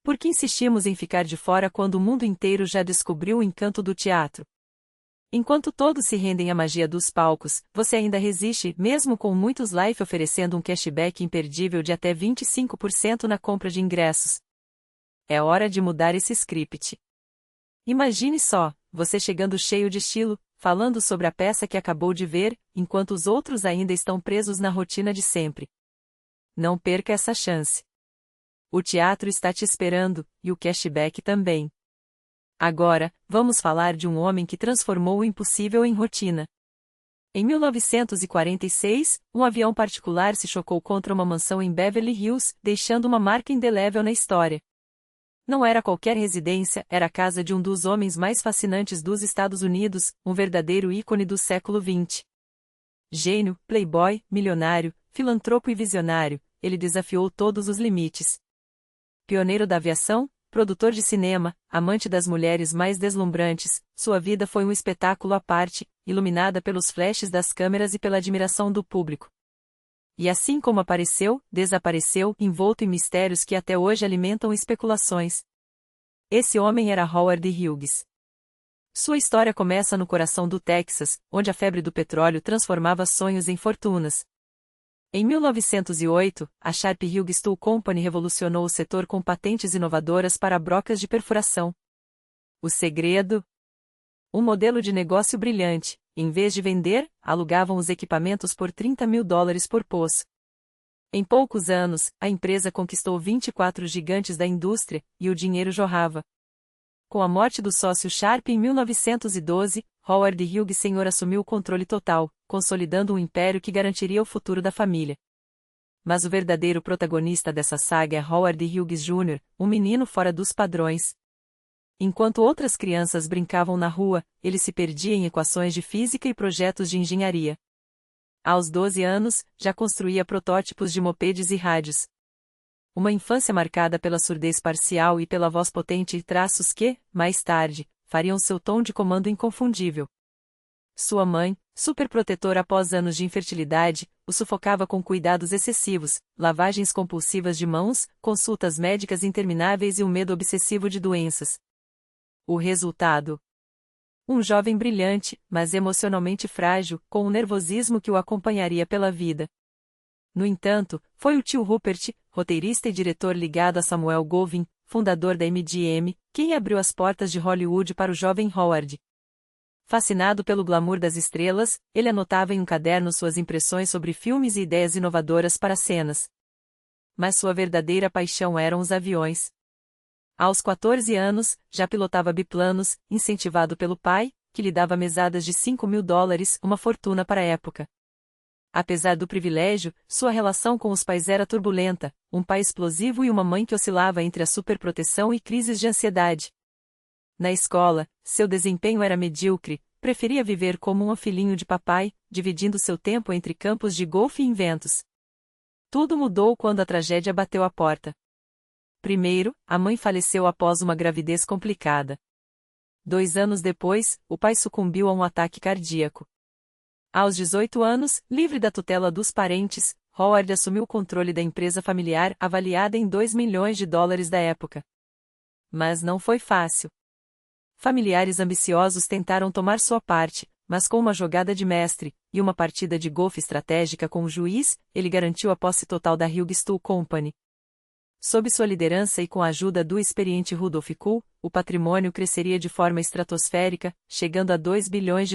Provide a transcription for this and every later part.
Por que insistimos em ficar de fora quando o mundo inteiro já descobriu o encanto do teatro? Enquanto todos se rendem à magia dos palcos, você ainda resiste, mesmo com muitos live oferecendo um cashback imperdível de até 25% na compra de ingressos. É hora de mudar esse script. Imagine só, você chegando cheio de estilo, falando sobre a peça que acabou de ver, enquanto os outros ainda estão presos na rotina de sempre. Não perca essa chance. O teatro está te esperando, e o cashback também. Agora, vamos falar de um homem que transformou o impossível em rotina. Em 1946, um avião particular se chocou contra uma mansão em Beverly Hills, deixando uma marca indelével na história. Não era qualquer residência, era a casa de um dos homens mais fascinantes dos Estados Unidos, um verdadeiro ícone do século XX. Gênio, playboy, milionário, filantropo e visionário, ele desafiou todos os limites. Pioneiro da aviação, produtor de cinema, amante das mulheres mais deslumbrantes, sua vida foi um espetáculo à parte, iluminada pelos flashes das câmeras e pela admiração do público. E assim como apareceu, desapareceu, envolto em mistérios que até hoje alimentam especulações. Esse homem era Howard Hughes. Sua história começa no coração do Texas, onde a febre do petróleo transformava sonhos em fortunas. Em 1908, a Sharp Hughes Tool Company revolucionou o setor com patentes inovadoras para brocas de perfuração. O segredo? Um modelo de negócio brilhante. Em vez de vender, alugavam os equipamentos por $30.000 por poço. Em poucos anos, a empresa conquistou 24 gigantes da indústria, e o dinheiro jorrava. Com a morte do sócio Sharp em 1912, Howard Hughes Sr. assumiu o controle total, consolidando um império que garantiria o futuro da família. Mas o verdadeiro protagonista dessa saga é Howard Hughes Jr., um menino fora dos padrões. Enquanto outras crianças brincavam na rua, ele se perdia em equações de física e projetos de engenharia. Aos 12 anos, já construía protótipos de mopedes e rádios. Uma infância marcada pela surdez parcial e pela voz potente e traços que, mais tarde, fariam seu tom de comando inconfundível. Sua mãe, superprotetora após anos de infertilidade, o sufocava com cuidados excessivos, lavagens compulsivas de mãos, consultas médicas intermináveis e um medo obsessivo de doenças. O resultado? Um jovem brilhante, mas emocionalmente frágil, com um nervosismo que o acompanharia pela vida. No entanto, foi o tio Rupert, roteirista e diretor ligado a Samuel Goldwyn, fundador da MGM, quem abriu as portas de Hollywood para o jovem Howard. Fascinado pelo glamour das estrelas, ele anotava em um caderno suas impressões sobre filmes e ideias inovadoras para cenas. Mas sua verdadeira paixão eram os aviões. Aos 14 anos, já pilotava biplanos, incentivado pelo pai, que lhe dava mesadas de $5.000, uma fortuna para a época. Apesar do privilégio, sua relação com os pais era turbulenta, um pai explosivo e uma mãe que oscilava entre a superproteção e crises de ansiedade. Na escola, seu desempenho era medíocre, preferia viver como um filhinho de papai, dividindo seu tempo entre campos de golfe e inventos. Tudo mudou quando a tragédia bateu à porta. Primeiro, a mãe faleceu após uma gravidez complicada. 2 anos depois, o pai sucumbiu a um ataque cardíaco. Aos 18 anos, livre da tutela dos parentes, Howard assumiu o controle da empresa familiar avaliada em $2 milhões da época. Mas não foi fácil. Familiares ambiciosos tentaram tomar sua parte, mas com uma jogada de mestre, e uma partida de golfe estratégica com o juiz, ele garantiu a posse total da Hughes Tool Company. Sob sua liderança e com a ajuda do experiente Rudolph Kuhl, o patrimônio cresceria de forma estratosférica, chegando a $2 bilhões.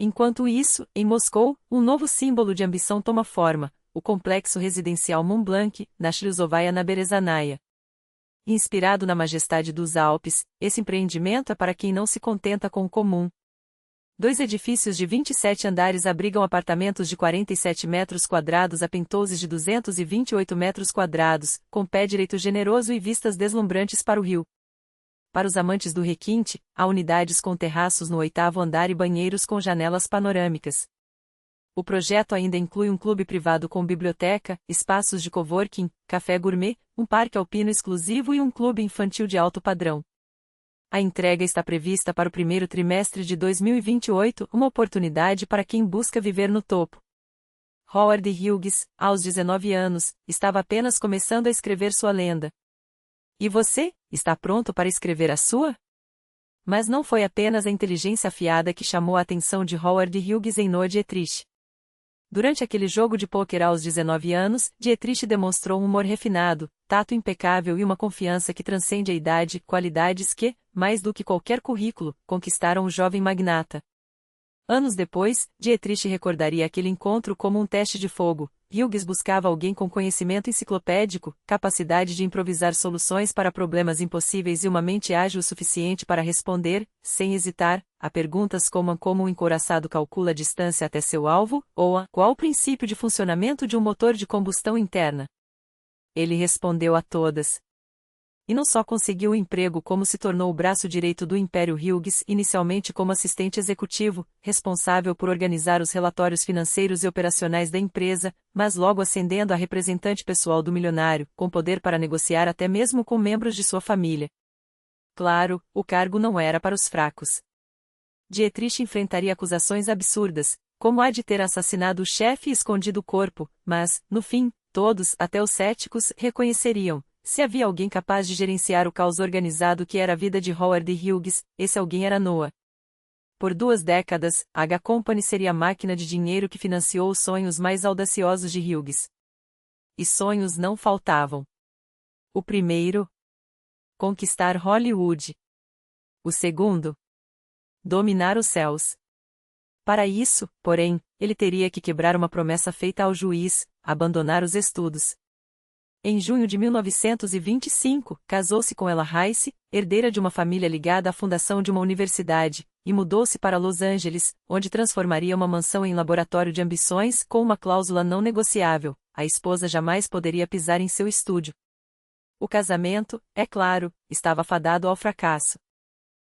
Enquanto isso, em Moscou, um novo símbolo de ambição toma forma, o complexo residencial Montblanc, na Shilzovaya na Berezanaia. Inspirado na majestade dos Alpes, esse empreendimento é para quem não se contenta com o comum. 2 edifícios de 27 andares abrigam apartamentos de 47 metros quadrados a penthouses de 228 metros quadrados, com pé direito generoso e vistas deslumbrantes para o rio. Para os amantes do requinte, há unidades com terraços no 8º andar e banheiros com janelas panorâmicas. O projeto ainda inclui um clube privado com biblioteca, espaços de coworking, café gourmet, um parque alpino exclusivo e um clube infantil de alto padrão. A entrega está prevista para o primeiro trimestre de 2028, uma oportunidade para quem busca viver no topo. Howard Hughes, aos 19 anos, estava apenas começando a escrever sua lenda. E você, está pronto para escrever a sua? Mas não foi apenas a inteligência afiada que chamou a atenção de Howard Hughes em Noah Dietrich. Durante aquele jogo de pôquer aos 19 anos, Dietrich demonstrou um humor refinado, tato impecável e uma confiança que transcende a idade, qualidades que, mais do que qualquer currículo, conquistaram o jovem magnata. Anos depois, Dietrich recordaria aquele encontro como um teste de fogo. Hughes buscava alguém com conhecimento enciclopédico, capacidade de improvisar soluções para problemas impossíveis e uma mente ágil o suficiente para responder, sem hesitar, a perguntas como um encouraçado calcula a distância até seu alvo, ou qual o princípio de funcionamento de um motor de combustão interna. Ele respondeu a todas. E não só conseguiu o emprego como se tornou o braço direito do Império Hughes, inicialmente como assistente executivo, responsável por organizar os relatórios financeiros e operacionais da empresa, mas logo ascendendo a representante pessoal do milionário, com poder para negociar até mesmo com membros de sua família. Claro, o cargo não era para os fracos. Dietrich enfrentaria acusações absurdas, como a de ter assassinado o chefe e escondido o corpo, mas, no fim, todos, até os céticos, reconheceriam. Se havia alguém capaz de gerenciar o caos organizado que era a vida de Howard Hughes, esse alguém era Noah. Por 2 décadas, a H Company seria a máquina de dinheiro que financiou os sonhos mais audaciosos de Hughes. E sonhos não faltavam. O primeiro, conquistar Hollywood. O segundo, dominar os céus. Para isso, porém, ele teria que quebrar uma promessa feita ao juiz, abandonar os estudos. Em junho de 1925, casou-se com Ella Rice, herdeira de uma família ligada à fundação de uma universidade, e mudou-se para Los Angeles, onde transformaria uma mansão em laboratório de ambições com uma cláusula não negociável: a esposa jamais poderia pisar em seu estúdio. O casamento, é claro, estava fadado ao fracasso.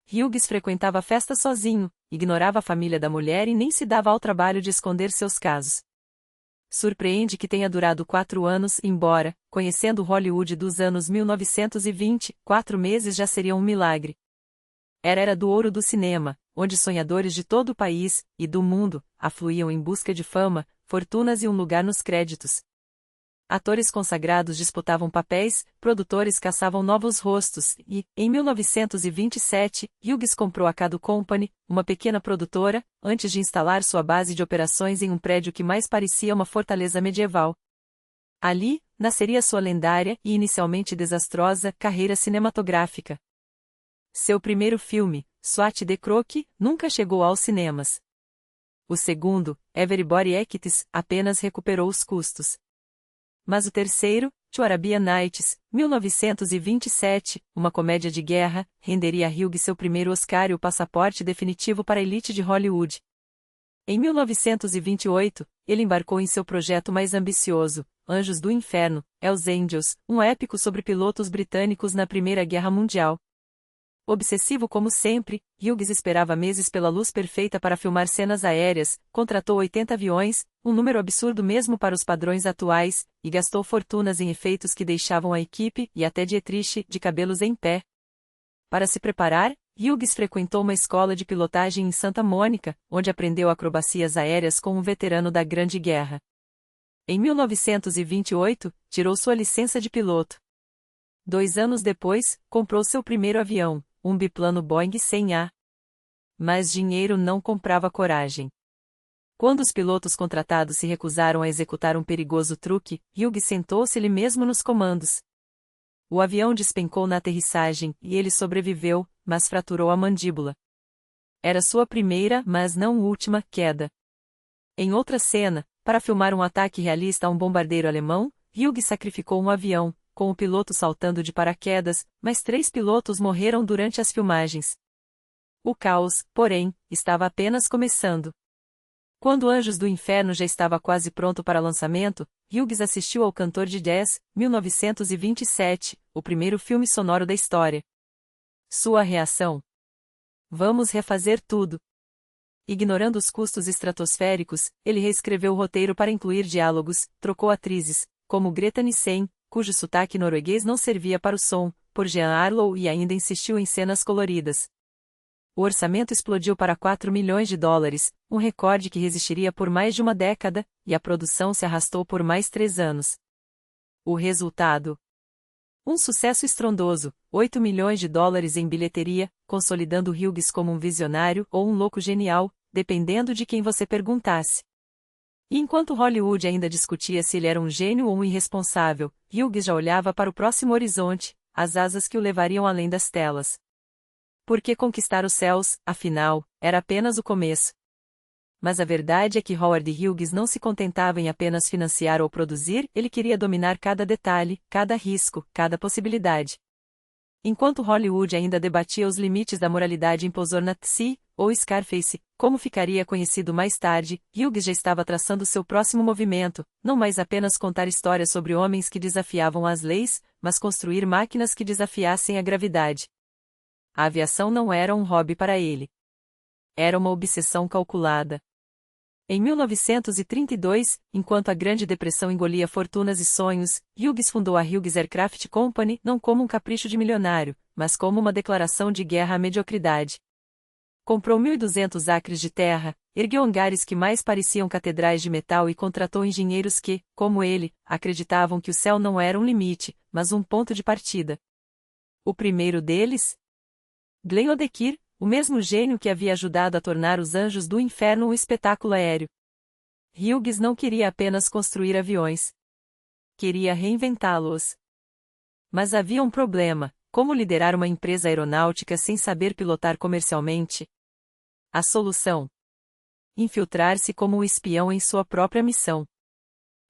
Hughes frequentava festas sozinho, ignorava a família da mulher e nem se dava ao trabalho de esconder seus casos. Surpreende que tenha durado 4 anos, embora, conhecendo Hollywood dos anos 1920, 4 meses já seriam um milagre. Era a era do ouro do cinema, onde sonhadores de todo o país, e do mundo, afluíam em busca de fama, fortunas e um lugar nos créditos. Atores consagrados disputavam papéis, produtores caçavam novos rostos e, em 1927, Hughes comprou a Cado Company, uma pequena produtora, antes de instalar sua base de operações em um prédio que mais parecia uma fortaleza medieval. Ali, nasceria sua lendária e inicialmente desastrosa carreira cinematográfica. Seu primeiro filme, Swat de Croque, nunca chegou aos cinemas. O segundo, Everybody Ektis, apenas recuperou os custos. Mas o terceiro, To Arabian Nights, 1927, uma comédia de guerra, renderia a Hughes seu primeiro Oscar e o passaporte definitivo para a elite de Hollywood. Em 1928, ele embarcou em seu projeto mais ambicioso, Anjos do Inferno, Hells Angels, um épico sobre pilotos britânicos na Primeira Guerra Mundial. Obsessivo como sempre, Hughes esperava meses pela luz perfeita para filmar cenas aéreas, contratou 80 aviões, um número absurdo mesmo para os padrões atuais, e gastou fortunas em efeitos que deixavam a equipe, e até Dietrich, de cabelos em pé. Para se preparar, Hughes frequentou uma escola de pilotagem em Santa Mônica, onde aprendeu acrobacias aéreas com um veterano da Grande Guerra. Em 1928, tirou sua licença de piloto. 2 anos depois, comprou seu primeiro avião, um biplano Boeing 100A. Mas dinheiro não comprava coragem. Quando os pilotos contratados se recusaram a executar um perigoso truque, Hughes sentou-se ele mesmo nos comandos. O avião despencou na aterrissagem, e ele sobreviveu, mas fraturou a mandíbula. Era sua primeira, mas não última, queda. Em outra cena, para filmar um ataque realista a um bombardeiro alemão, Hughes sacrificou um avião, com o piloto saltando de paraquedas, mas 3 pilotos morreram durante as filmagens. O caos, porém, estava apenas começando. Quando Anjos do Inferno já estava quase pronto para lançamento, Hughes assistiu ao Cantor de Jazz, 1927, o primeiro filme sonoro da história. Sua reação? Vamos refazer tudo. Ignorando os custos estratosféricos, ele reescreveu o roteiro para incluir diálogos, trocou atrizes, como Greta Nissen, cujo sotaque norueguês não servia para o som, por Jean Harlow e ainda insistiu em cenas coloridas. O orçamento explodiu para $4 milhões, um recorde que resistiria por mais de uma década, e a produção se arrastou por mais 3 anos. O resultado? Um sucesso estrondoso, 8 milhões de dólares em bilheteria, consolidando Hughes como um visionário ou um louco genial, dependendo de quem você perguntasse. E enquanto Hollywood ainda discutia se ele era um gênio ou um irresponsável, Hughes já olhava para o próximo horizonte, as asas que o levariam além das telas. Porque conquistar os céus, afinal, era apenas o começo. Mas a verdade é que Howard Hughes não se contentava em apenas financiar ou produzir, ele queria dominar cada detalhe, cada risco, cada possibilidade. Enquanto Hollywood ainda debatia os limites da moralidade em Pozor Sea, ou Scarface, como ficaria conhecido mais tarde, Hughes já estava traçando seu próximo movimento, não mais apenas contar histórias sobre homens que desafiavam as leis, mas construir máquinas que desafiassem a gravidade. A aviação não era um hobby para ele. Era uma obsessão calculada. Em 1932, enquanto a Grande Depressão engolia fortunas e sonhos, Hughes fundou a Hughes Aircraft Company não como um capricho de milionário, mas como uma declaração de guerra à mediocridade. Comprou 1.200 acres de terra, ergueu hangares que mais pareciam catedrais de metal e contratou engenheiros que, como ele, acreditavam que o céu não era um limite, mas um ponto de partida. O primeiro deles? Glenn O'Dequir, o mesmo gênio que havia ajudado a tornar Os Anjos do Inferno um espetáculo aéreo. Hughes não queria apenas construir aviões. Queria reinventá-los. Mas havia um problema: como liderar uma empresa aeronáutica sem saber pilotar comercialmente? A solução: infiltrar-se como um espião em sua própria missão.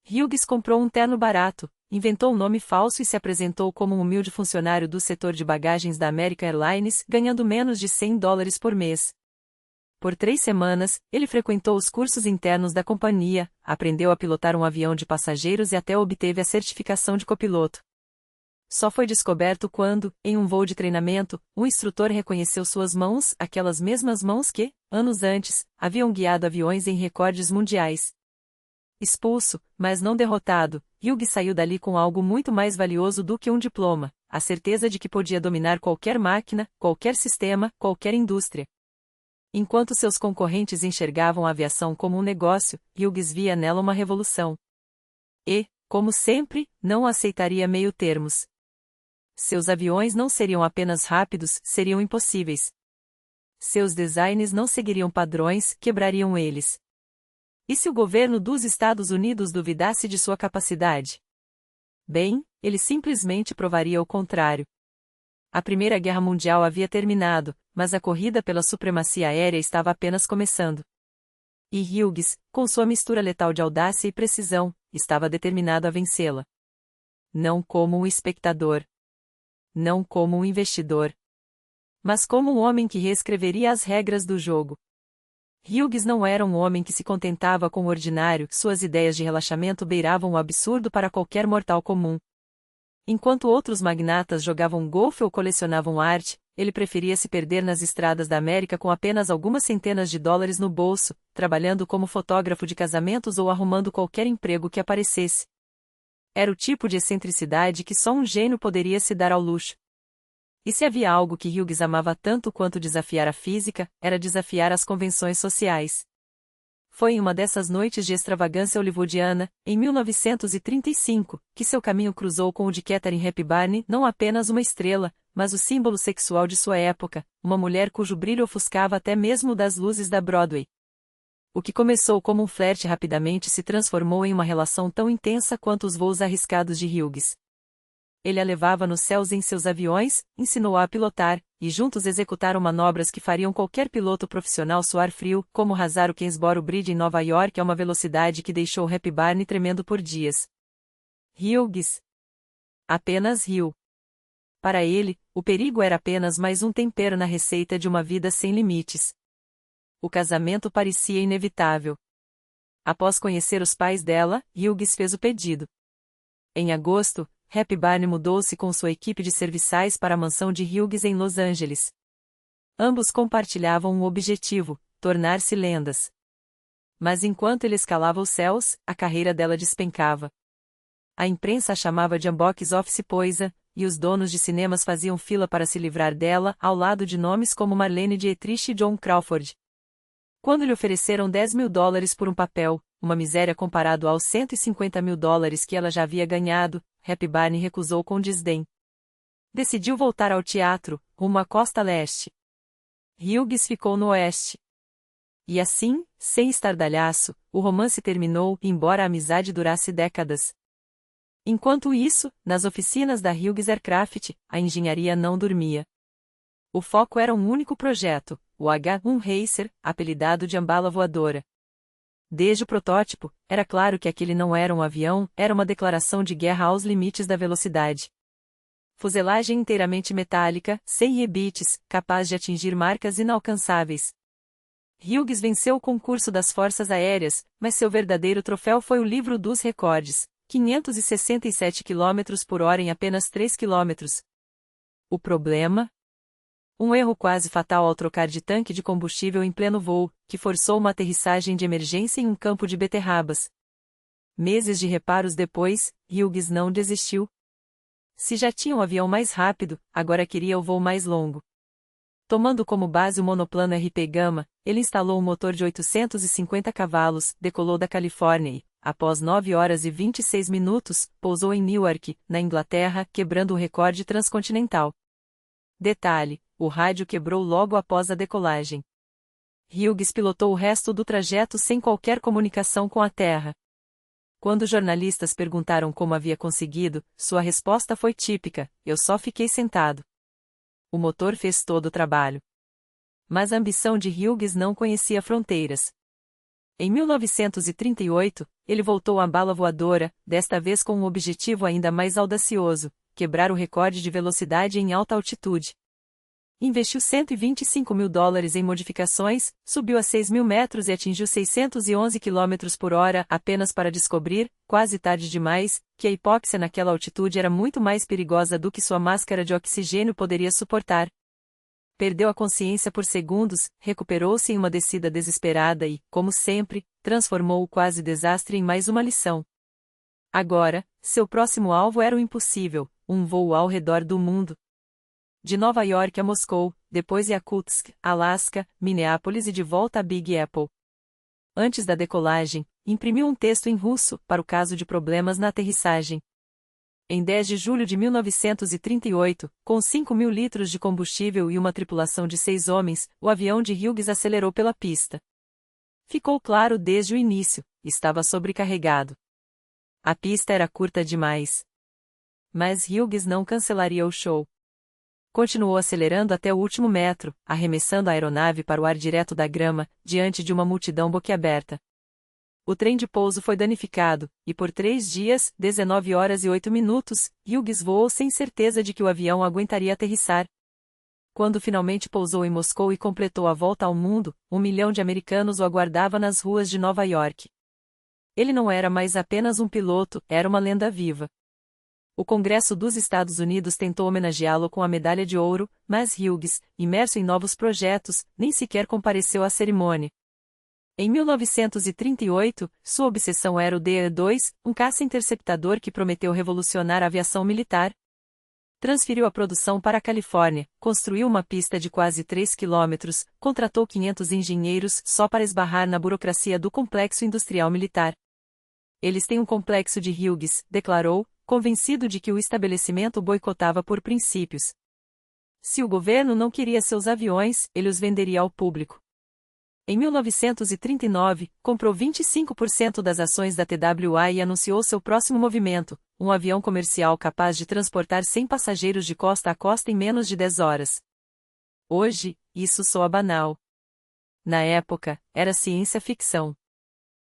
Hughes comprou um terno barato, inventou um nome falso e se apresentou como um humilde funcionário do setor de bagagens da American Airlines, ganhando menos de $100 por mês. Por 3 semanas, ele frequentou os cursos internos da companhia, aprendeu a pilotar um avião de passageiros e até obteve a certificação de copiloto. Só foi descoberto quando, em um voo de treinamento, um instrutor reconheceu suas mãos, aquelas mesmas mãos que, anos antes, haviam guiado aviões em recordes mundiais. Expulso, mas não derrotado, Hughes saiu dali com algo muito mais valioso do que um diploma: a certeza de que podia dominar qualquer máquina, qualquer sistema, qualquer indústria. Enquanto seus concorrentes enxergavam a aviação como um negócio, Hughes via nela uma revolução. E, como sempre, não aceitaria meio-termos. Seus aviões não seriam apenas rápidos, seriam impossíveis. Seus designs não seguiriam padrões, quebrariam eles. E se o governo dos Estados Unidos duvidasse de sua capacidade? Bem, ele simplesmente provaria o contrário. A Primeira Guerra Mundial havia terminado, mas a corrida pela supremacia aérea estava apenas começando. E Hughes, com sua mistura letal de audácia e precisão, estava determinado a vencê-la. Não como um espectador. Não como um investidor. Mas como um homem que reescreveria as regras do jogo. Hughes não era um homem que se contentava com o ordinário, suas ideias de relaxamento beiravam o absurdo para qualquer mortal comum. Enquanto outros magnatas jogavam golfe ou colecionavam arte, ele preferia se perder nas estradas da América com apenas algumas centenas de dólares no bolso, trabalhando como fotógrafo de casamentos ou arrumando qualquer emprego que aparecesse. Era o tipo de excentricidade que só um gênio poderia se dar ao luxo. E se havia algo que Hughes amava tanto quanto desafiar a física, era desafiar as convenções sociais. Foi em uma dessas noites de extravagância hollywoodiana, em 1935, que seu caminho cruzou com o de Katharine Hepburn, não apenas uma estrela, mas o símbolo sexual de sua época, uma mulher cujo brilho ofuscava até mesmo das luzes da Broadway. O que começou como um flerte rapidamente se transformou em uma relação tão intensa quanto os voos arriscados de Hughes. Ele a levava nos céus em seus aviões, ensinou-a a pilotar, e juntos executaram manobras que fariam qualquer piloto profissional suar frio, como rasar o Queensboro Bridge em Nova York a uma velocidade que deixou Hepburn tremendo por dias. Hughes apenas riu. Para ele, o perigo era apenas mais um tempero na receita de uma vida sem limites. O casamento parecia inevitável. Após conhecer os pais dela, Hughes fez o pedido. Em agosto, Hepburn mudou-se com sua equipe de serviçais para a mansão de Hughes em Los Angeles. Ambos compartilhavam um objetivo: tornar-se lendas. Mas enquanto ele escalava os céus, a carreira dela despencava. A imprensa a chamava de Box Office Poison, e os donos de cinemas faziam fila para se livrar dela, ao lado de nomes como Marlene Dietrich e John Crawford. Quando lhe ofereceram $10.000 por um papel, uma miséria comparado aos $150.000 que ela já havia ganhado, Hepburn recusou com desdém. Decidiu voltar ao teatro, rumo à costa leste. Hughes ficou no oeste. E assim, sem estardalhaço, o romance terminou, embora a amizade durasse décadas. Enquanto isso, nas oficinas da Hughes Aircraft, a engenharia não dormia. O foco era um único projeto, o H-1 Racer, apelidado de Ambala Voadora. Desde o protótipo, era claro que aquele não era um avião, era uma declaração de guerra aos limites da velocidade. Fuselagem inteiramente metálica, sem rebites, capaz de atingir marcas inalcançáveis. Hughes venceu o concurso das Forças Aéreas, mas seu verdadeiro troféu foi o livro dos recordes, 567 km/h em apenas 3 km. O problema? Um erro quase fatal ao trocar de tanque de combustível em pleno voo, que forçou uma aterrissagem de emergência em um campo de beterrabas. Meses de reparos depois, Hughes não desistiu. Se já tinha um avião mais rápido, agora queria o voo mais longo. Tomando como base o monoplano RP Gama, ele instalou um motor de 850 cavalos, decolou da Califórnia e, após 9 horas e 26 minutos, pousou em Newark, na Inglaterra, quebrando o recorde transcontinental. Detalhe: o rádio quebrou logo após a decolagem. Hughes pilotou o resto do trajeto sem qualquer comunicação com a Terra. Quando jornalistas perguntaram como havia conseguido, sua resposta foi típica: eu só fiquei sentado. O motor fez todo o trabalho. Mas a ambição de Hughes não conhecia fronteiras. Em 1938, ele voltou à Ambala Voadora, desta vez com um objetivo ainda mais audacioso: quebrar o recorde de velocidade em alta altitude. Investiu $125 mil em modificações, subiu a 6.000 metros e atingiu 611 km/h apenas para descobrir, quase tarde demais, que a hipóxia naquela altitude era muito mais perigosa do que sua máscara de oxigênio poderia suportar. Perdeu a consciência por segundos, recuperou-se em uma descida desesperada e, como sempre, transformou o quase desastre em mais uma lição. Agora, seu próximo alvo era o impossível: um voo ao redor do mundo. De Nova York a Moscou, depois Yakutsk, Alasca, Minneapolis e de volta a Big Apple. Antes da decolagem, imprimiu um texto em russo, para o caso de problemas na aterrissagem. Em 10 de julho de 1938, com 5.000 litros de combustível e uma tripulação de 6 homens, o avião de Hughes acelerou pela pista. Ficou claro desde o início: estava sobrecarregado. A pista era curta demais. Mas Hughes não cancelaria o show. Continuou acelerando até o último metro, arremessando a aeronave para o ar direto da grama, diante de uma multidão boquiaberta. O trem de pouso foi danificado, e por 3 dias, 19 horas e 8 minutos, Hughes voou sem certeza de que o avião aguentaria aterrissar. Quando finalmente pousou em Moscou e completou a volta ao mundo, 1 milhão de americanos o aguardava nas ruas de Nova York. Ele não era mais apenas um piloto, era uma lenda viva. O Congresso dos Estados Unidos tentou homenageá-lo com a medalha de ouro, mas Hughes, imerso em novos projetos, nem sequer compareceu à cerimônia. Em 1938, sua obsessão era o DE-2, um caça-interceptador que prometeu revolucionar a aviação militar. Transferiu a produção para a Califórnia, construiu uma pista de quase 3 quilômetros, contratou 500 engenheiros só para esbarrar na burocracia do complexo industrial militar. Eles têm um complexo de Hughes, declarou, convencido de que o estabelecimento boicotava por princípios. Se o governo não queria seus aviões, ele os venderia ao público. Em 1939, comprou 25% das ações da TWA e anunciou seu próximo movimento, um avião comercial capaz de transportar 100 passageiros de costa a costa em menos de 10 horas. Hoje, isso soa banal. Na época, era ciência-ficção.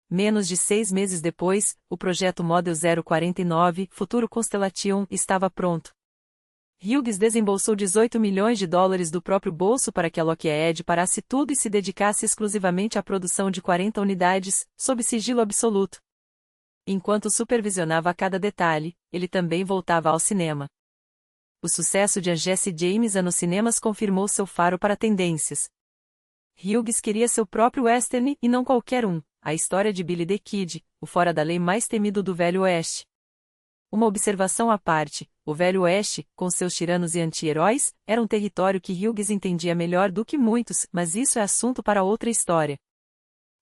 Menos de 6 meses depois, o projeto Model 049, futuro Constellation, estava pronto. Hughes desembolsou $18 milhões do próprio bolso para que a Lockheed parasse tudo e se dedicasse exclusivamente à produção de 40 unidades, sob sigilo absoluto. Enquanto supervisionava cada detalhe, ele também voltava ao cinema. O sucesso de Jesse James nos cinemas confirmou seu faro para tendências. Hughes queria seu próprio western e não qualquer um. A história de Billy the Kid, o fora da lei mais temido do Velho Oeste. Uma observação à parte: o Velho Oeste, com seus tiranos e anti-heróis, era um território que Hughes entendia melhor do que muitos, mas isso é assunto para outra história.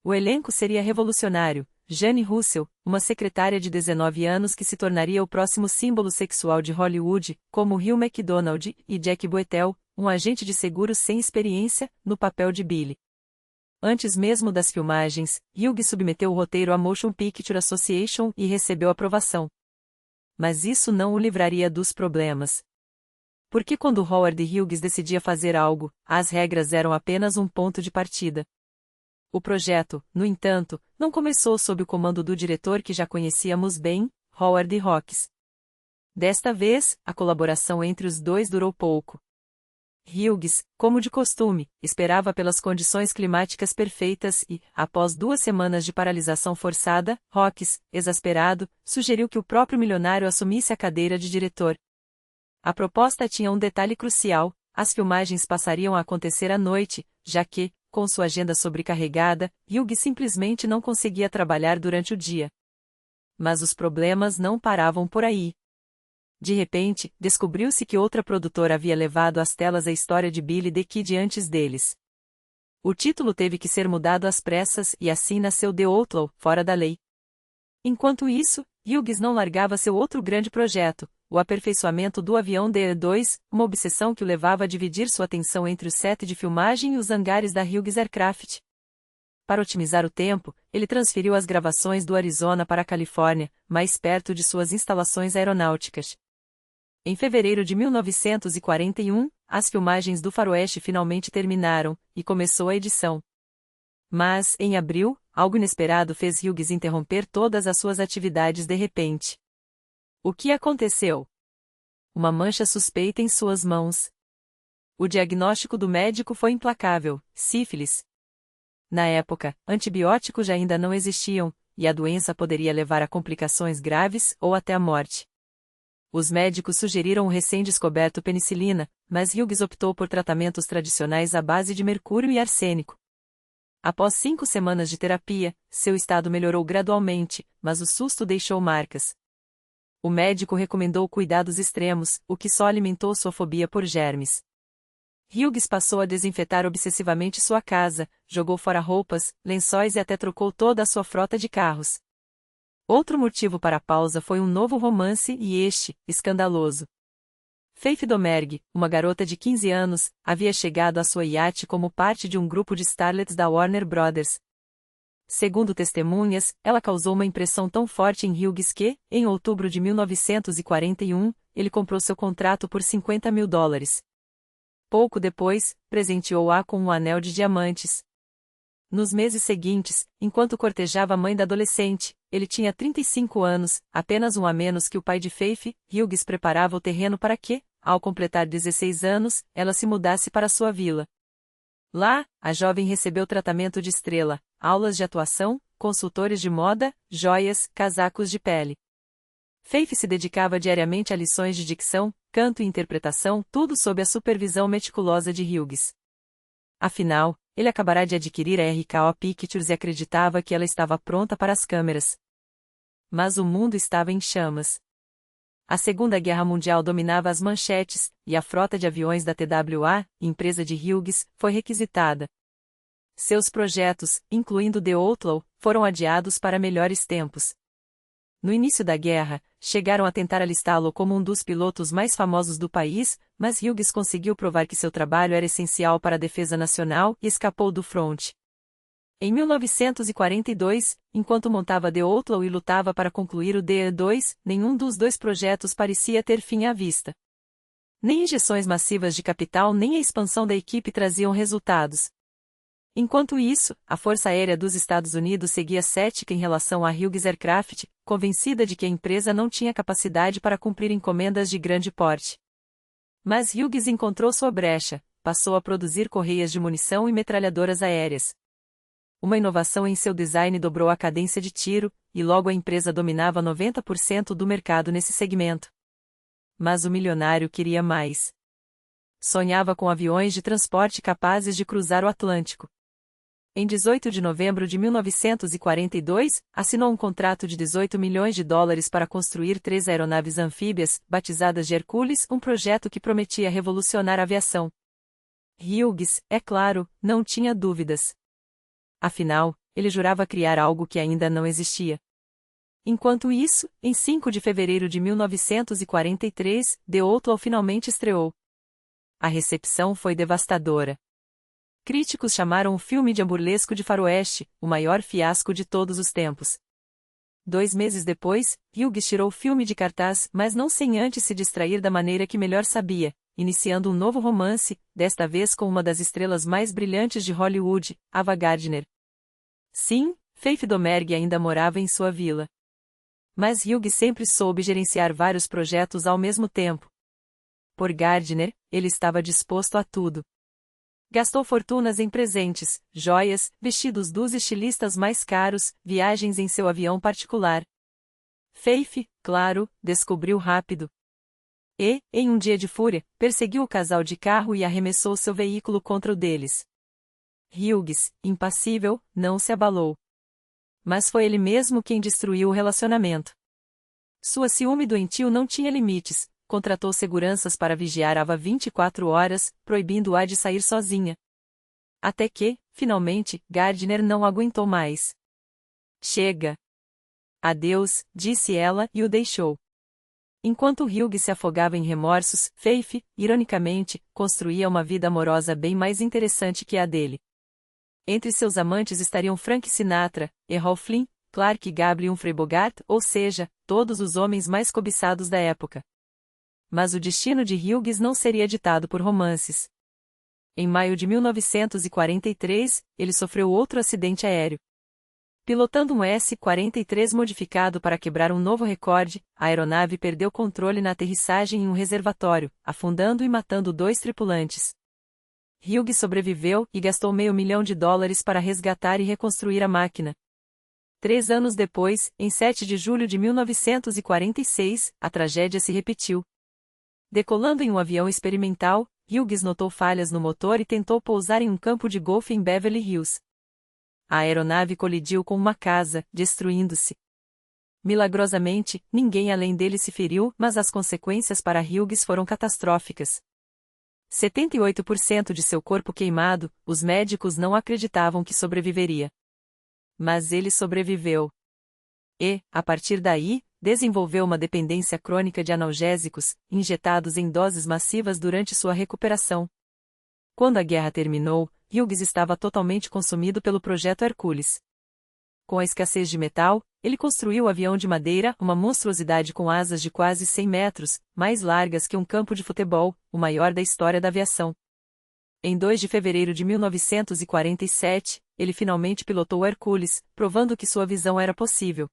O elenco seria revolucionário: Jane Russell, uma secretária de 19 anos que se tornaria o próximo símbolo sexual de Hollywood, como Hugh McDonald, e Jack Boetel, um agente de seguros sem experiência, no papel de Billy. Antes mesmo das filmagens, Hughes submeteu o roteiro à Motion Picture Association e recebeu aprovação. Mas isso não o livraria dos problemas. Porque quando Howard Hughes decidia fazer algo, as regras eram apenas um ponto de partida. O projeto, no entanto, não começou sob o comando do diretor que já conhecíamos bem, Howard Hawks. Desta vez, a colaboração entre os dois durou pouco. Hughes, como de costume, esperava pelas condições climáticas perfeitas e, após 2 semanas de paralisação forçada, Hawks, exasperado, sugeriu que o próprio milionário assumisse a cadeira de diretor. A proposta tinha um detalhe crucial: as filmagens passariam a acontecer à noite, já que, com sua agenda sobrecarregada, Hughes simplesmente não conseguia trabalhar durante o dia. Mas os problemas não paravam por aí. De repente, descobriu-se que outra produtora havia levado às telas a história de Billy the Kid antes deles. O título teve que ser mudado às pressas e assim nasceu The Outlaw, Fora da Lei. Enquanto isso, Hughes não largava seu outro grande projeto, o aperfeiçoamento do avião DE-2, uma obsessão que o levava a dividir sua atenção entre o set de filmagem e os hangares da Hughes Aircraft. Para otimizar o tempo, ele transferiu as gravações do Arizona para a Califórnia, mais perto de suas instalações aeronáuticas. Em fevereiro de 1941, as filmagens do Faroeste finalmente terminaram, e começou a edição. Mas, em abril, algo inesperado fez Hughes interromper todas as suas atividades de repente. O que aconteceu? Uma mancha suspeita em suas mãos. O diagnóstico do médico foi implacável: sífilis. Na época, antibióticos ainda não existiam, e a doença poderia levar a complicações graves ou até a morte. Os médicos sugeriram o recém-descoberto penicilina, mas Hughes optou por tratamentos tradicionais à base de mercúrio e arsênico. Após 5 semanas de terapia, seu estado melhorou gradualmente, mas o susto deixou marcas. O médico recomendou cuidados extremos, o que só alimentou sua fobia por germes. Hughes passou a desinfetar obsessivamente sua casa, jogou fora roupas, lençóis e até trocou toda a sua frota de carros. Outro motivo para a pausa foi um novo romance e este, escandaloso. Faith Domergue, uma garota de 15 anos, havia chegado à sua iate como parte de um grupo de starlets da Warner Brothers. Segundo testemunhas, ela causou uma impressão tão forte em Hughes que, em outubro de 1941, ele comprou seu contrato por $50 mil. Pouco depois, presenteou-a com um anel de diamantes. Nos meses seguintes, enquanto cortejava a mãe da adolescente, ele tinha 35 anos, apenas um a menos que o pai de Faith. Hughes preparava o terreno para que, ao completar 16 anos, ela se mudasse para sua vila. Lá, a jovem recebeu tratamento de estrela, aulas de atuação, consultores de moda, joias, casacos de pele. Faith se dedicava diariamente a lições de dicção, canto e interpretação, tudo sob a supervisão meticulosa de Hughes. Afinal, ele acabará de adquirir a RKO Pictures e acreditava que ela estava pronta para as câmeras. Mas o mundo estava em chamas. A Segunda Guerra Mundial dominava as manchetes, e a frota de aviões da TWA, empresa de Hughes, foi requisitada. Seus projetos, incluindo The Outlaw, foram adiados para melhores tempos. No início da guerra, chegaram a tentar alistá-lo como um dos pilotos mais famosos do país, mas Hughes conseguiu provar que seu trabalho era essencial para a defesa nacional e escapou do fronte. Em 1942, enquanto montava The Outlaw e lutava para concluir o DE-2, nenhum dos dois projetos parecia ter fim à vista. Nem injeções massivas de capital nem a expansão da equipe traziam resultados. Enquanto isso, a Força Aérea dos Estados Unidos seguia cética em relação à Hughes Aircraft, convencida de que a empresa não tinha capacidade para cumprir encomendas de grande porte. Mas Hughes encontrou sua brecha, passou a produzir correias de munição e metralhadoras aéreas. Uma inovação em seu design dobrou a cadência de tiro, e logo a empresa dominava 90% do mercado nesse segmento. Mas o milionário queria mais. Sonhava com aviões de transporte capazes de cruzar o Atlântico. Em 18 de novembro de 1942, assinou um contrato de $18 milhões para construir 3 aeronaves anfíbias, batizadas de Hercules, um projeto que prometia revolucionar a aviação. Hughes, é claro, não tinha dúvidas. Afinal, ele jurava criar algo que ainda não existia. Enquanto isso, em 5 de fevereiro de 1943, The Outlaw finalmente estreou. A recepção foi devastadora. Críticos chamaram o filme de burlesco de faroeste, o maior fiasco de todos os tempos. 2 meses depois, Hughes tirou o filme de cartaz, mas não sem antes se distrair da maneira que melhor sabia, iniciando um novo romance, desta vez com uma das estrelas mais brilhantes de Hollywood, Ava Gardner. Sim, Faith Domergue ainda morava em sua vila. Mas Hughes sempre soube gerenciar vários projetos ao mesmo tempo. Por Gardner, ele estava disposto a tudo. Gastou fortunas em presentes, joias, vestidos dos estilistas mais caros, viagens em seu avião particular. Faith, claro, descobriu rápido. E, em um dia de fúria, perseguiu o casal de carro e arremessou seu veículo contra o deles. Hughes, impassível, não se abalou. Mas foi ele mesmo quem destruiu o relacionamento. Sua ciúme doentio não tinha limites. Contratou seguranças para vigiar Ava 24 horas, proibindo-a de sair sozinha. Até que, finalmente, Gardner não aguentou mais. Chega! Adeus, disse ela e o deixou. Enquanto Hughes se afogava em remorsos, Faith, ironicamente, construía uma vida amorosa bem mais interessante que a dele. Entre seus amantes estariam Frank Sinatra, Errol Flynn, Clark Gable e Humphrey Bogart, ou seja, todos os homens mais cobiçados da época. Mas o destino de Hughes não seria ditado por romances. Em maio de 1943, ele sofreu outro acidente aéreo. Pilotando um S-43 modificado para quebrar um novo recorde, a aeronave perdeu controle na aterrissagem em um reservatório, afundando e matando 2 tripulantes. Hughes sobreviveu e gastou $500 mil para resgatar e reconstruir a máquina. 3 anos depois, em 7 de julho de 1946, a tragédia se repetiu. Decolando em um avião experimental, Hughes notou falhas no motor e tentou pousar em um campo de golfe em Beverly Hills. A aeronave colidiu com uma casa, destruindo-se. Milagrosamente, ninguém além dele se feriu, mas as consequências para Hughes foram catastróficas. 78% de seu corpo queimado, os médicos não acreditavam que sobreviveria. Mas ele sobreviveu. E, a partir daí, desenvolveu uma dependência crônica de analgésicos, injetados em doses massivas durante sua recuperação. Quando a guerra terminou, Hughes estava totalmente consumido pelo projeto Hercules. Com a escassez de metal, ele construiu o avião de madeira, uma monstruosidade com asas de quase 100 metros, mais largas que um campo de futebol, o maior da história da aviação. Em 2 de fevereiro de 1947, ele finalmente pilotou o Hercules, provando que sua visão era possível.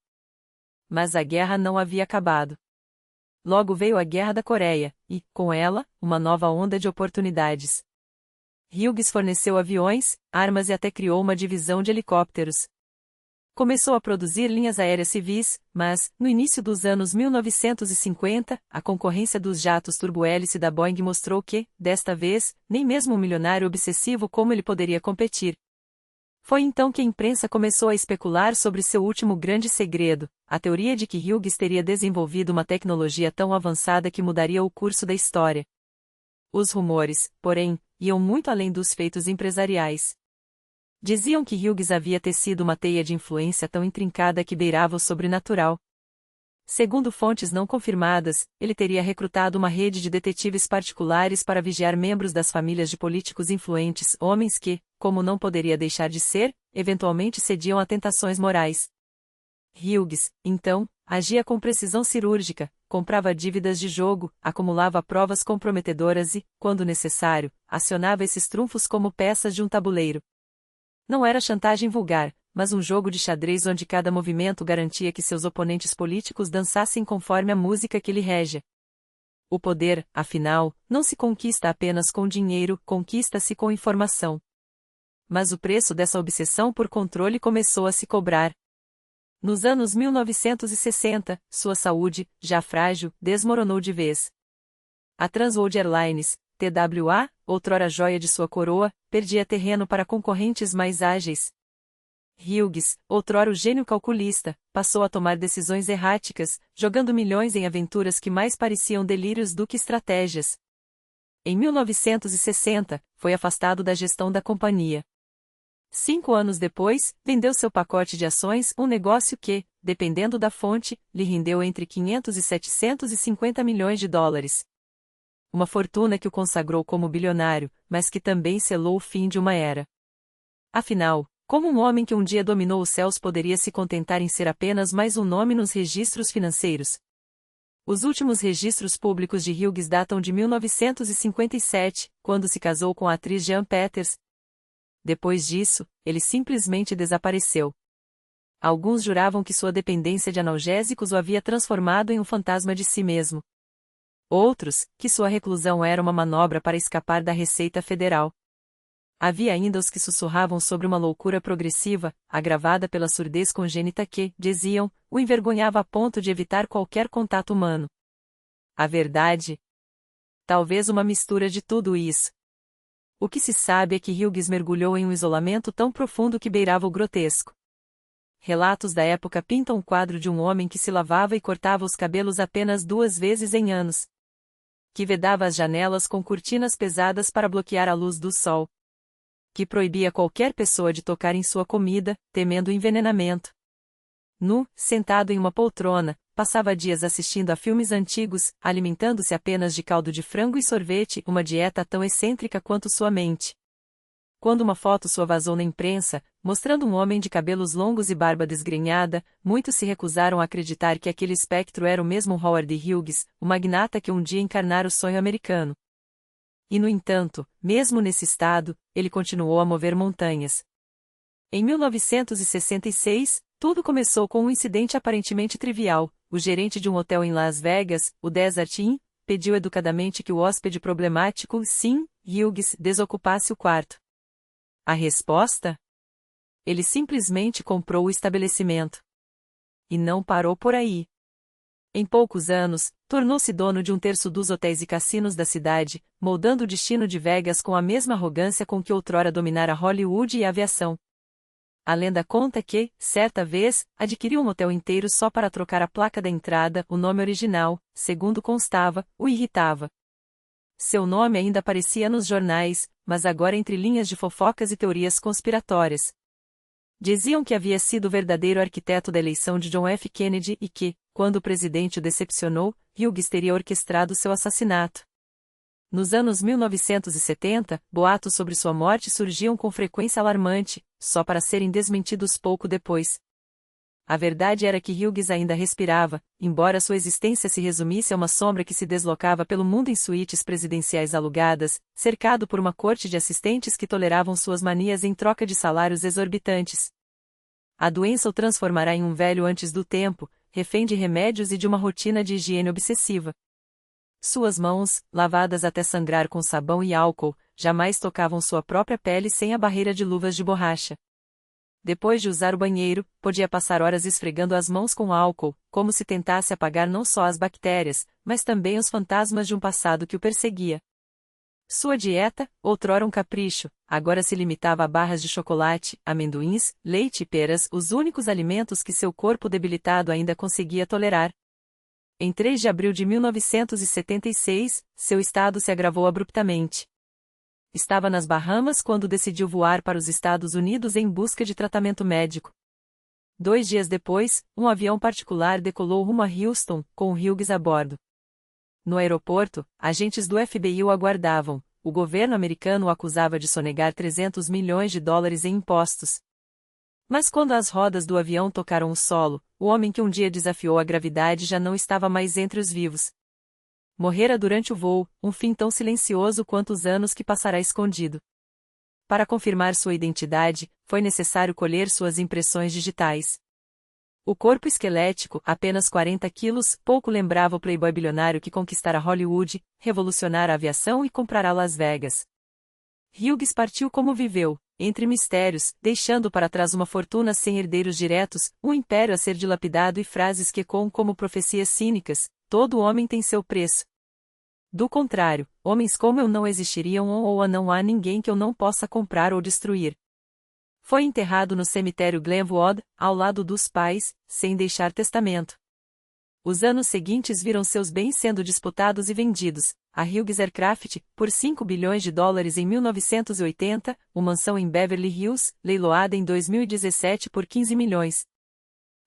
Mas a guerra não havia acabado. Logo veio a Guerra da Coreia, e, com ela, uma nova onda de oportunidades. Hughes forneceu aviões, armas e até criou uma divisão de helicópteros. Começou a produzir linhas aéreas civis, mas, no início dos anos 1950, a concorrência dos jatos turbohélice da Boeing mostrou que, desta vez, nem mesmo um milionário obsessivo como ele poderia competir. Foi então que a imprensa começou a especular sobre seu último grande segredo, a teoria de que Hughes teria desenvolvido uma tecnologia tão avançada que mudaria o curso da história. Os rumores, porém, iam muito além dos feitos empresariais. Diziam que Hughes havia tecido uma teia de influência tão intrincada que beirava o sobrenatural. Segundo fontes não confirmadas, ele teria recrutado uma rede de detetives particulares para vigiar membros das famílias de políticos influentes, homens que, como não poderia deixar de ser, eventualmente cediam a tentações morais. Hughes, então, agia com precisão cirúrgica, comprava dívidas de jogo, acumulava provas comprometedoras e, quando necessário, acionava esses trunfos como peças de um tabuleiro. Não era chantagem vulgar, mas um jogo de xadrez onde cada movimento garantia que seus oponentes políticos dançassem conforme a música que lhe regia. O poder, afinal, não se conquista apenas com dinheiro, conquista-se com informação. Mas o preço dessa obsessão por controle começou a se cobrar. Nos anos 1960, sua saúde, já frágil, desmoronou de vez. A Transworld Airlines, TWA, outrora joia de sua coroa, perdia terreno para concorrentes mais ágeis. Hughes, outrora o gênio calculista, passou a tomar decisões erráticas, jogando milhões em aventuras que mais pareciam delírios do que estratégias. Em 1960, foi afastado da gestão da companhia. 5 anos depois, vendeu seu pacote de ações, um negócio que, dependendo da fonte, lhe rendeu entre 500 e 750 milhões de dólares. Uma fortuna que o consagrou como bilionário, mas que também selou o fim de uma era. Afinal, como um homem que um dia dominou os céus poderia se contentar em ser apenas mais um nome nos registros financeiros? Os últimos registros públicos de Hughes datam de 1957, quando se casou com a atriz Jean Peters. Depois disso, ele simplesmente desapareceu. Alguns juravam que sua dependência de analgésicos o havia transformado em um fantasma de si mesmo. Outros, que sua reclusão era uma manobra para escapar da Receita Federal. Havia ainda os que sussurravam sobre uma loucura progressiva, agravada pela surdez congênita que, diziam, o envergonhava a ponto de evitar qualquer contato humano. A verdade? Talvez uma mistura de tudo isso. O que se sabe é que Hughes mergulhou em um isolamento tão profundo que beirava o grotesco. Relatos da época pintam um quadro de um homem que se lavava e cortava os cabelos apenas 2 vezes em anos. Que vedava as janelas com cortinas pesadas para bloquear a luz do sol. Que proibia qualquer pessoa de tocar em sua comida, temendo envenenamento. Nu, sentado em uma poltrona, passava dias assistindo a filmes antigos, alimentando-se apenas de caldo de frango e sorvete, uma dieta tão excêntrica quanto sua mente. Quando uma foto sua vazou na imprensa, mostrando um homem de cabelos longos e barba desgrenhada, muitos se recusaram a acreditar que aquele espectro era o mesmo Howard Hughes, o magnata que um dia encarnara o sonho americano. E no entanto, mesmo nesse estado, ele continuou a mover montanhas. Em 1966, tudo começou com um incidente aparentemente trivial. O gerente de um hotel em Las Vegas, o Desert Inn, pediu educadamente que o hóspede problemático, Sim Hughes, desocupasse o quarto. A resposta? Ele simplesmente comprou o estabelecimento. E não parou por aí. Em poucos anos, tornou-se dono de 1/3 dos hotéis e cassinos da cidade, moldando o destino de Vegas com a mesma arrogância com que outrora dominara Hollywood e a aviação. A lenda conta que, certa vez, adquiriu um hotel inteiro só para trocar a placa da entrada, o nome original, segundo constava, o irritava. Seu nome ainda aparecia nos jornais, mas agora entre linhas de fofocas e teorias conspiratórias. Diziam que havia sido o verdadeiro arquiteto da eleição de John F. Kennedy e que, quando o presidente o decepcionou, Hughes teria orquestrado seu assassinato. Nos anos 1970, boatos sobre sua morte surgiam com frequência alarmante, só para serem desmentidos pouco depois. A verdade era que Hughes ainda respirava, embora sua existência se resumisse a uma sombra que se deslocava pelo mundo em suítes presidenciais alugadas, cercado por uma corte de assistentes que toleravam suas manias em troca de salários exorbitantes. A doença o transformará em um velho antes do tempo, refém de remédios e de uma rotina de higiene obsessiva. Suas mãos, lavadas até sangrar com sabão e álcool, jamais tocavam sua própria pele sem a barreira de luvas de borracha. Depois de usar o banheiro, podia passar horas esfregando as mãos com álcool, como se tentasse apagar não só as bactérias, mas também os fantasmas de um passado que o perseguia. Sua dieta, outrora um capricho, agora se limitava a barras de chocolate, amendoins, leite e peras, os únicos alimentos que seu corpo debilitado ainda conseguia tolerar. Em 3 de abril de 1976, seu estado se agravou abruptamente. Estava nas Bahamas quando decidiu voar para os Estados Unidos em busca de tratamento médico. 2 dias depois, um avião particular decolou rumo a Houston, com Hughes a bordo. No aeroporto, agentes do FBI o aguardavam. O governo americano o acusava de sonegar 300 milhões de dólares em impostos. Mas quando as rodas do avião tocaram o solo, o homem que um dia desafiou a gravidade já não estava mais entre os vivos. Morrera durante o voo, um fim tão silencioso quanto os anos que passará escondido. Para confirmar sua identidade, foi necessário colher suas impressões digitais. O corpo esquelético, apenas 40 quilos, pouco lembrava o playboy bilionário que conquistara Hollywood, revolucionara a aviação e comprara Las Vegas. Hughes partiu como viveu, entre mistérios, deixando para trás uma fortuna sem herdeiros diretos, um império a ser dilapidado e frases que ecoam como profecias cínicas: todo homem tem seu preço. Do contrário, homens como eu não existiriam ou não há ninguém que eu não possa comprar ou destruir. Foi enterrado no cemitério Glenwood, ao lado dos pais, sem deixar testamento. Os anos seguintes viram seus bens sendo disputados e vendidos. A Hughes Aircraft, por 5 bilhões de dólares em 1980, uma mansão em Beverly Hills, leiloada em 2017 por 15 milhões.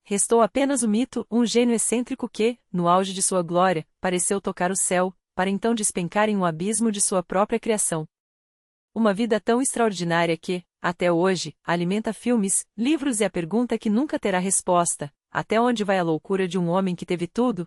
Restou apenas o mito, um gênio excêntrico que, no auge de sua glória, pareceu tocar o céu, para então despencar em um abismo de sua própria criação. Uma vida tão extraordinária que, até hoje, alimenta filmes, livros e a pergunta que nunca terá resposta: até onde vai a loucura de um homem que teve tudo?